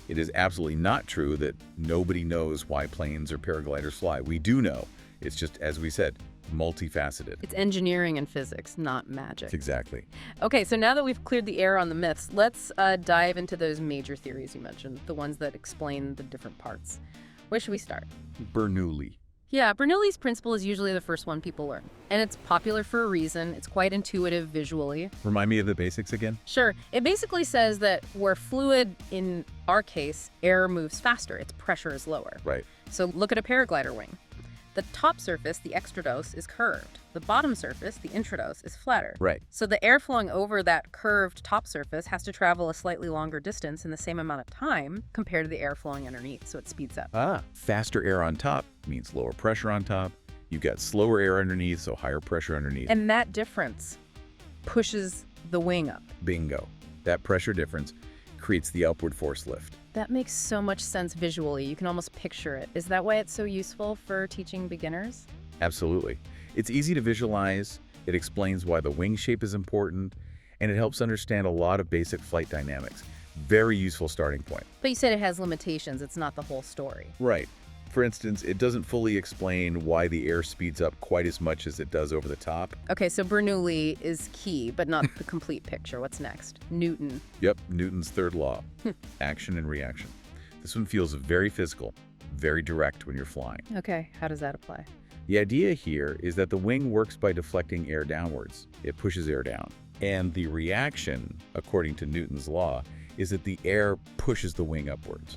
It is absolutely not true that nobody knows why planes or paragliders fly. We do know. It's just, as we said, multifaceted. It's engineering and physics, not magic. Exactly. Okay, so now that we've cleared the air on the myths, let's dive into those major theories you mentioned, the ones that explain the different parts. Where should we start? Bernoulli. Yeah, Bernoulli's principle is usually the first one people learn. And it's popular for a reason. It's quite intuitive visually. Remind me of the basics again? Sure. It basically says that where fluid, in our case, air moves faster, its pressure is lower. Right. So look at a paraglider wing. The top surface, the extrados, is curved. The bottom surface, the intrados, is flatter. Right. So the air flowing over that curved top surface has to travel a slightly longer distance in the same amount of time compared to the air flowing underneath, so it speeds up. Faster air on top means lower pressure on top. You've got slower air underneath, so higher pressure underneath. And that difference pushes the wing up. Bingo. That pressure difference creates the upward force lift. That makes so much sense visually. You can almost picture it. Is that why it's so useful for teaching beginners? Absolutely. It's easy to visualize, it explains why the wing shape is important, and it helps understand a lot of basic flight dynamics. Very useful starting point. But you said it has limitations. It's not the whole story. Right. For instance, it doesn't fully explain why the air speeds up quite as much as it does over the top. Okay, so Bernoulli is key, but not the complete picture. What's next? Newton. Yep, Newton's third law, action and reaction. This one feels very physical, very direct when you're flying. Okay, how does that apply? The idea here is that the wing works by deflecting air downwards. It pushes air down. And the reaction, according to Newton's law, is that the air pushes the wing upwards.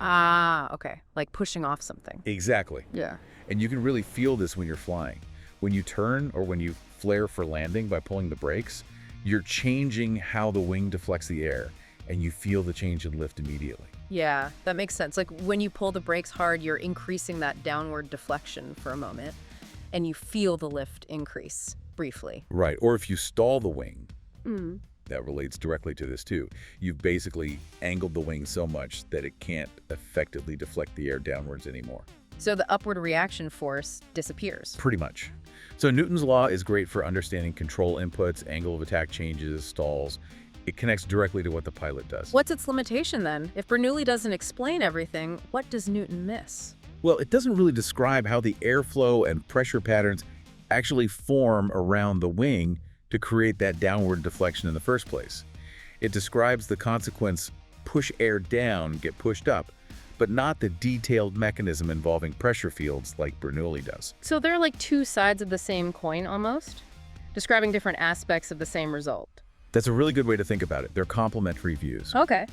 Okay. Like pushing off something. Exactly. Yeah. And you can really feel this when you're flying. When you turn or when you flare for landing by pulling the brakes, you're changing how the wing deflects the air, and you feel the change in lift immediately. Yeah, that makes sense. Like when you pull the brakes hard, you're increasing that downward deflection for a moment, and you feel the lift increase briefly. Right. Or if you stall the wing, that relates directly to this too. You've basically angled the wing so much that it can't effectively deflect the air downwards anymore. So the upward reaction force disappears. Pretty much. So Newton's law is great for understanding control inputs, angle of attack changes, stalls. It connects directly to what the pilot does. What's its limitation then? If Bernoulli doesn't explain everything, what does Newton miss? Well, it doesn't really describe how the airflow and pressure patterns actually form around the wing to create that downward deflection in the first place. It describes the consequence push air down, get pushed up, but not the detailed mechanism involving pressure fields like Bernoulli does. So they're like two sides of the same coin almost, describing different aspects of the same result. That's a really good way to think about it. They're complementary views. Okay.